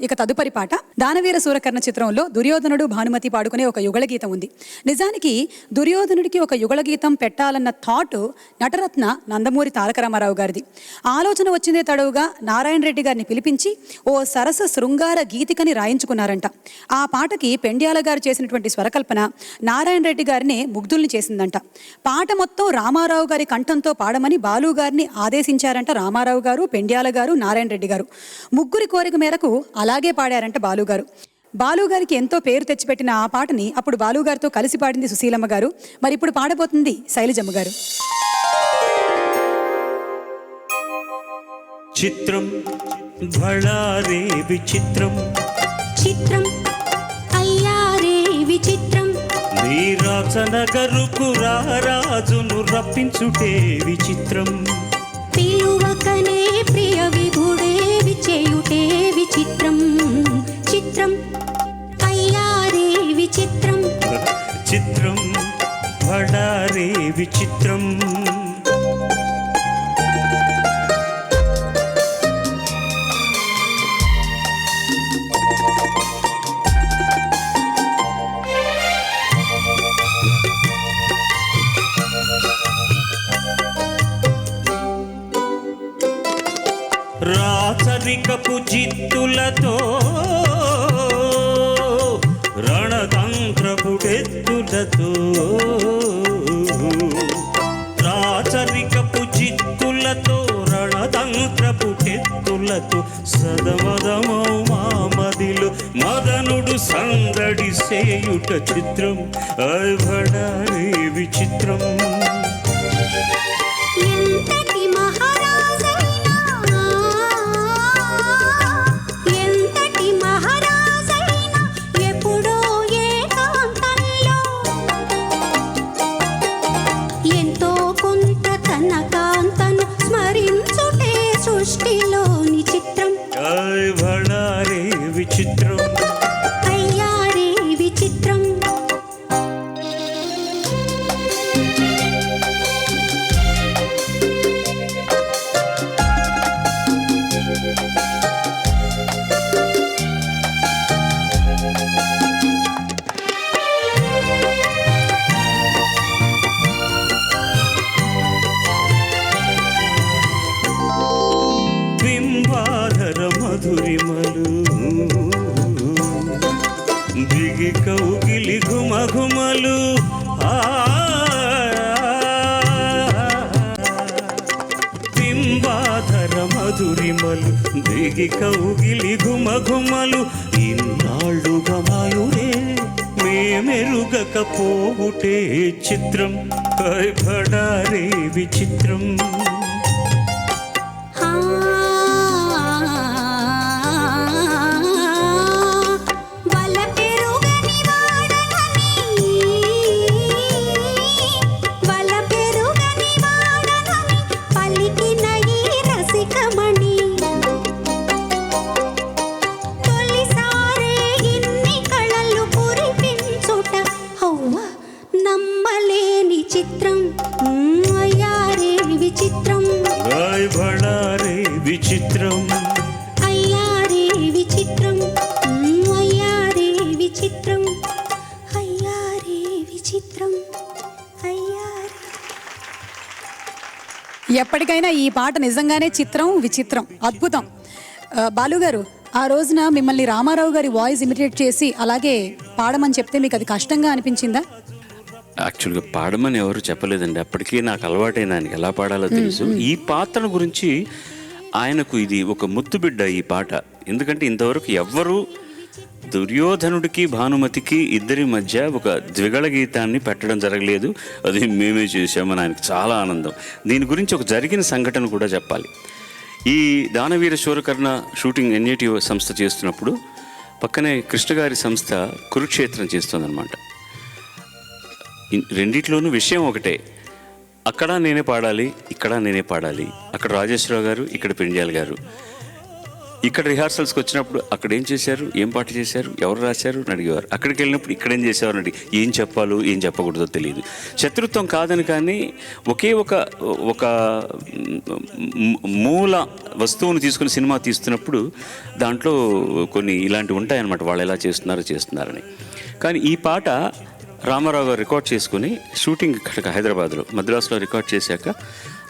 ఇక తదుపరి పాట దానవీర సూరకర్ణ చిత్రంలో దుర్యోధనుడు భానుమతి పాడుకునే ఒక యుగళ గీతం ఉంది. నిజానికి దుర్యోధనుడికి ఒక యుగళ గీతం పెట్టాలన్న థాట్ నటరత్న నందమూరి తారక రామారావు గారిది. ఆలోచన వచ్చిందే తడవుగా నారాయణ రెడ్డి గారిని పిలిపించి ఓ సరస శృంగార గీతికని రాయించుకున్నారంట. ఆ పాటకి పెండ్యాల గారు చేసినటువంటి స్వరకల్పన నారాయణ రెడ్డి గారిని ముగ్ధుల్ని చేసిందంట. పాట మొత్తం రామారావు గారి కంఠంతో పాడమని బాలు గారిని ఆదేశించారంట రామారావు గారు, పెండ్యాల గారు, నారాయణ రెడ్డి గారు. ముగ్గురి కోరిక మేరకు అలాగే పాడారంట బాలుగారు. బాలుగారికి ఎంతో పేరు తెచ్చిపెట్టిన ఆ పాటని అప్పుడు బాలుగారితో కలిసి పాడింది సుశీలమ్మ గారు. మరి ఇప్పుడు పాడబోతుంది శైలజమ్మ గారు. చిత్రం భళారే విచిత్రం, చిత్రం అయ్యారే విచిత్రం, నీరాజనగరుకు రారాజును రప్పించుటే విచిత్రం, పిలువకనే ప్రియ విభుడే విచేయుటే విచిత్రం, చిత్రం అయ్యారే విచిత్రం, చిత్రం భళారే విచిత్రం. రాచరికపు జిత్తులతో రణతంత్రపుడెత్తులతో, రాచరికపు జిత్తులతో రణతంత్రపుటెత్తులతో సదమదమౌ మామదిలో మదనుడు సందడి సేయుట చిత్రం, భడారే విచిత్రం. ఎంతటి మహారాజైనా, ఎంతటి మహారాజైనా ఎప్పుడో ఏకాంతంలో ఎంతో కొంత తన కాంతను స్మరించుటే సృష్టిలోని చిత్రం, భడారే విచిత్రం. అయ్యారే విచిత్రం. బింబాధర మధురిమలు దిగి కౌగిలి ఘుమఘుమలు, బింబాధర మధురిమలు దిగి కౌగిలి ఘుమఘుమలు, ఇన్నాళ్ళుగా మాయుడే మేమెరుగకపోవుటే చిత్రం, భడారే విచిత్రం. నమ్మలేని చిత్రం, అయ్యారే విచిత్రం, భడారే విచిత్రం. అయ్యారే విచిత్రం, అయ్యారే విచిత్రం, అయ్యారే విచిత్రం, అయ్యారే. ఎప్పటికైనా ఈ పాట నిజంగానే చిత్రం, విచిత్రం, అద్భుతం. బాలుగారు, ఆ రోజున మిమ్మల్ని రామారావు గారి వాయిస్ ఇమిటేట్ చేసి అలాగే పాడమని చెప్తే మీకు అది కష్టంగా అనిపించిందా? యాక్చువల్గా పాడమని ఎవరు చెప్పలేదండి. అప్పటికీ నాకు అలవాటైన ఆయనకి ఎలా పాడాలో తెలుసు. ఈ పాత్ర గురించి ఆయనకు ఇది ఒక ముద్దుబిడ్డ ఈ పాట. ఎందుకంటే ఇంతవరకు ఎవ్వరూ దుర్యోధనుడికి భానుమతికి ఇద్దరి మధ్య ఒక ద్విగళ గీతాన్ని పెట్టడం జరగలేదు. అది మేమే చేసామని ఆయనకు చాలా ఆనందం. దీని గురించి ఒక జరిగిన సంఘటన కూడా చెప్పాలి. ఈ దానవీర శూరకర్ణ షూటింగ్ ఎన్ఏటివ్ సంస్థ చేస్తున్నప్పుడు పక్కనే కృష్ణ గారి సంస్థ కురుక్షేత్రం చేస్తుందన్నమాట. రెండిట్లోనూ విషయం ఒకటే, అక్కడ నేనే పాడాలి, ఇక్కడ నేనే పాడాలి. అక్కడ రాజేశ్వరరావు గారు, ఇక్కడ పెండ్యాల గారు. ఇక్కడ రిహార్సల్స్కి వచ్చినప్పుడు అక్కడ ఏం చేశారు, ఏం పాట చేశారు, ఎవరు రాశారు అని అడిగేవారు. అక్కడికి వెళ్ళినప్పుడు ఇక్కడ ఏం చేసేవారు అని అడిగి ఏం చెప్పాలో ఏం చెప్పకూడదో తెలియదు. శత్రుత్వం కాదని, కానీ ఒకే ఒక మూల వస్తువును తీసుకుని సినిమా తీస్తున్నప్పుడు దాంట్లో కొన్ని ఇలాంటివి ఉంటాయన్నమాట, వాళ్ళు ఎలా చేస్తున్నారని. కానీ ఈ పాట రామారావు గారు రికార్డ్ చేసుకుని షూటింగ్ ఇక్కడ హైదరాబాద్లో మద్రాసులో రికార్డ్ చేశాక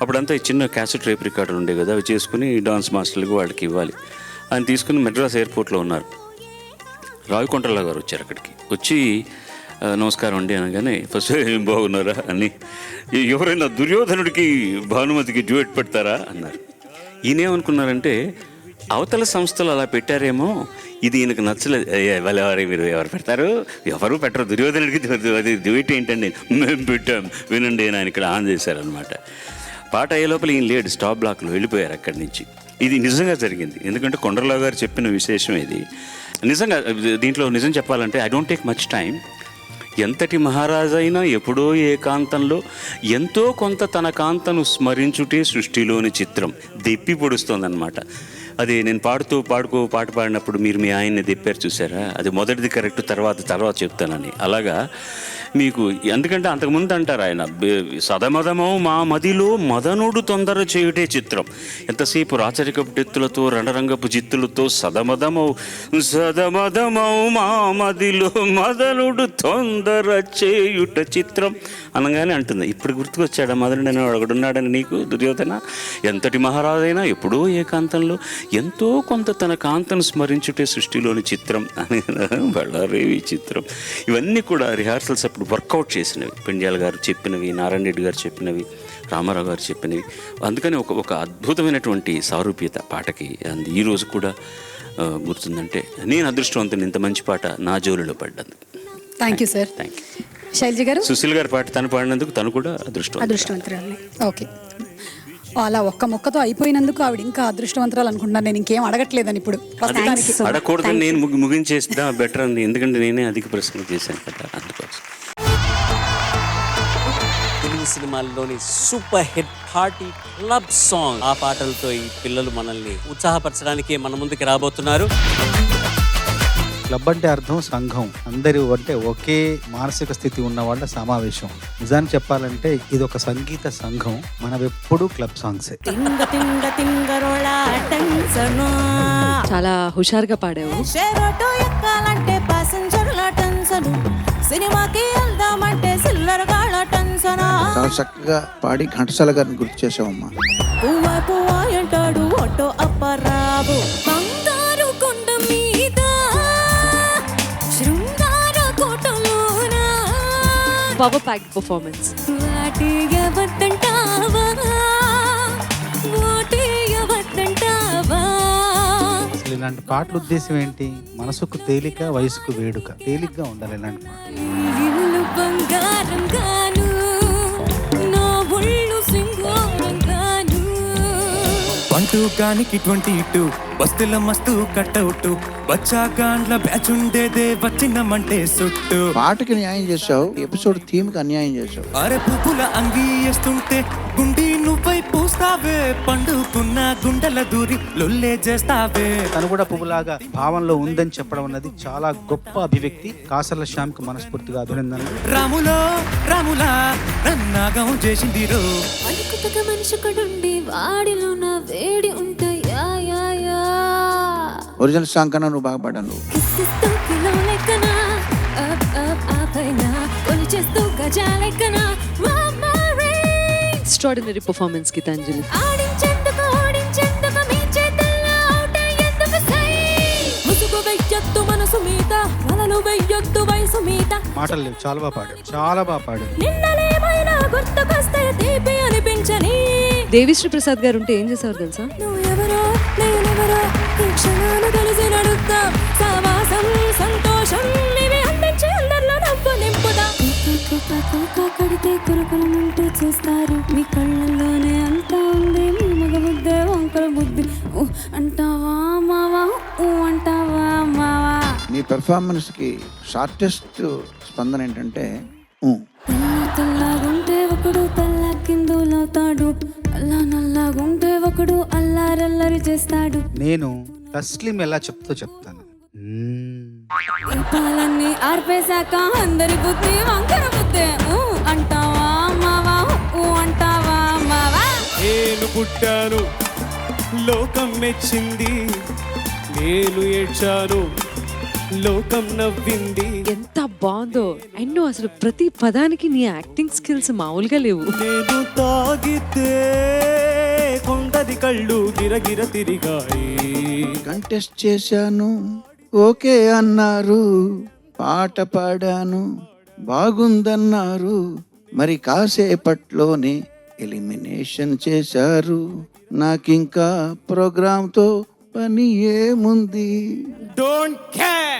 అప్పుడంతా ఈ చిన్న క్యాసెట్ రేప్ రికార్డులు ఉండే కదా, అవి చేసుకుని డాన్స్ మాస్టర్లకు వాళ్ళకి ఇవ్వాలి. ఆయన తీసుకుని మెడ్రాస్ ఎయిర్పోర్ట్లో ఉన్నారు. రావికొండరావు గారు వచ్చారు. అక్కడికి వచ్చి నమస్కారం అండి అనగానే ఫస్ట్ ఏం బాగున్నారా అని, ఎవరైనా దుర్యోధనుడికి భానుమతికి డ్యూయట్ పెడతారా అన్నారు. ఈయనేమనుకున్నారంటే అవతల సంస్థలు అలా పెట్టారేమో, ఇది ఈయనకు నచ్చలేదు. వాళ్ళెవరు, మీరు ఎవరు పెడతారు, ఎవరు పెట్టరు, దుర్యోధనుడికి అది డ్యూయట్ ఏంటండి, మేము పెట్టాం వినండి అని ఆయన ఇక్కడ ఆన్ చేశారనమాట. పాట అయ్యే లోపల ఈయన లేడు, స్టాప్ బ్లాక్లో వెళ్ళిపోయారు అక్కడి నుంచి. ఇది నిజంగా జరిగింది, ఎందుకంటే కొండలరావు గారు చెప్పిన విశేషం ఇది. నిజంగా దీంట్లో నిజం చెప్పాలంటే I don't take much time. ఎంతటి మహారాజైనా ఎప్పుడో ఏకాంతంలో ఎంతో కొంత తన కాంతను స్మరించుటే సృష్టిలోని చిత్రం దెప్పి పొడుస్తోందన్నమాట. అది నేను పాట పాడినప్పుడు మీరు మీ ఆయన్ని దెప్పారు చూసారా, అది మొదటిది కరెక్ట్, తర్వాత చెప్తానని. అలాగా మీకు, ఎందుకంటే అంతకుముందు అంటారు ఆయన, సదమదమౌ మా మదిలో మదనుడు తొందర చేయుటే చిత్రం. ఎంతసేపు రాచరికపు టెత్తులతో రణరంగపు జిత్తులతో సదమదమౌ మా మదిలో మదనుడు తొందర చేయుట చిత్రం అనగానే అంటుంది. ఇప్పుడు గుర్తుకొచ్చాడు మదనుడు అని ఒకడున్నాడని నీకు దుర్యోధన. ఎంతటి మహారాజైనా ఎప్పుడో ఏకాంతంలో ఎంతో కొంత తన కాంతను స్మరించుటే సృష్టిలోని చిత్రం అని బళ్ళారేవి చిత్రం. ఇవన్నీ కూడా రిహార్సల్స్ అప్పుడు వర్కౌట్ చేసినవి, పెండ్యాల గారు చెప్పినవి, నారాయణ రెడ్డి గారు చెప్పినవి, రామారావు గారు చెప్పినవి. అందుకని ఒక అద్భుతమైనటువంటి సారూప్యత పాటకి అంది. ఈరోజు కూడా గుర్తుందంటే నేను అదృష్టవంతుని, ఇంత మంచి పాట నా జోలిలో పడ్డందుకు. Thank you sir. Thank you. Shailaja గారు, సుశీల్ గారి పాట తను పాడినందుకు తను కూడా అదృష్టవంతురాలు. ఓకే, అలా ఒక్క మొక్కతో అయిపోయినందుకు ఆవిడ ఇంకా అదృష్టవంతరాలు అనుకుంటున్నాను. నేను ఇంకేం అడగట్లేదని ఇప్పుడు ప్రస్తుతానికి. అడగకూడదని నేను ముగించేస్తా బెటర్ అంది, ఎందుకంటే నేనే అధిక ప్రశ్నలు చేశాను కదా, అందుకోసం. తెలుగు సినిమాల్లోని super hit party club song, ఆ పాటలతో ఈ పిల్లలు మనల్ని ఉత్సాహపరచడానికి మన ముందుకు రాబోతున్నారు. క్లబ్ అంటే అర్థం సంఘం, అందరూ అంటే ఒకే మానసిక స్థితి ఉన్న వాళ్ళ సమావేశం. నిజాన్ని చెప్పాలంటే ఇది ఒక సంగీత సంఘం. మనమెప్పుడు క్లబ్ సాంగ్సే. చాలా హుషారుగా పాడావు. చాలా చక్కగా పాడి ఘంటసాల గారిని గుర్తు చేసావమ్మా. Power pack performance. అసలు ఇలాంటి పాటల ఉద్దేశం ఏంటి? మనసుకు తేలిక, వయసుకు వేడుక. తేలిగ్గా ఉండాలి ఇలాంటి పాటలు. పంటూ గానికి 22 బస్తుల మస్తు కట్అవుట్, బచ్చా గాండ్ల బ్యాచ్ ఉండేదే వచ్చినమంటే సుట్టు. పాటకి న్యాయం చేసావు, ఎపిసోడ్ థీమ్ కి అన్యాయం చేసావు. అరే పువ్వుల అంగీ వేస్తుంటే గుండి నువ్వై పూస్తావే, పండుకున్న గుండెల దూరి లొల్లే చేస్తావే. తను కూడా పువ్వులాగా భావంలో ఉందని చెప్పడం అన్నది చాలా గొప్ప అభివ్యక్తి. కాసర్ల శ్యామ్కి మనస్ఫూర్తిగా అభినందనలు. రాములా నన్నాగం చేసింది రో. అనుకుతగా మనిషికడుండి వాడిలో నా వేడి ఉంటాయా. ఒరిజినల్ సాంగ్ కన్నా నువ్వు బాగా పాడాను. Extraordinary performance Geetanjali. మాటలు లేవు, చాలా బాగా పాడాడు, చాలా బాగా పాడాడు. దేవిశ్రీ ప్రసాద్ గారు ఉంటే ఏం చేసేవారు తెలుసా? చూస్తారు మీ కళ్ళల్లోనే అంతా ఉంది, మీ మగ బుద్ధే వంకర బుద్ధి అంటావా మావా, అంటావా మావా. నీ పెర్ఫార్మెన్స్ కి షార్టెస్ట్ స్పందన ఏంటంటే తెల్లగుంటే ఒకడు తెల్ల కిందులవుతాడు, అల్లా నల్లగుంటే ఒకడు అల్లారల్లరి చేస్తాడు. నేను తస్లిం ఎలా చెప్తో చెప్తాను. దీపాలన్నీ ఆర్పేశాక అందరి బుద్ధి వంకర బుద్ధి అంటావా మావా అంటావా మావా. నేను పుట్టాను లోకం మెచ్చింది, నేను ఏడ్చాను లోకం నవ్వింది. ఎంత బాగుందో. అండ్ నువ్వు అసలు ప్రతి పదానికి నీ యాక్టింగ్ స్కిల్స్ మామూలుగా లేవు. నేను తాగితే కొండది కళ్ళు గిరగిర తిరిగాయి. కంటెస్ట్ చేశాను, ఓకే అన్నారు, పాట పాడాను, బాగుందన్నారు, మరి కాసేపట్లోనే ఎలిమినేషన్ చేశారు. నాకింకా ప్రోగ్రాంతో పని ఏముంది? Don't care.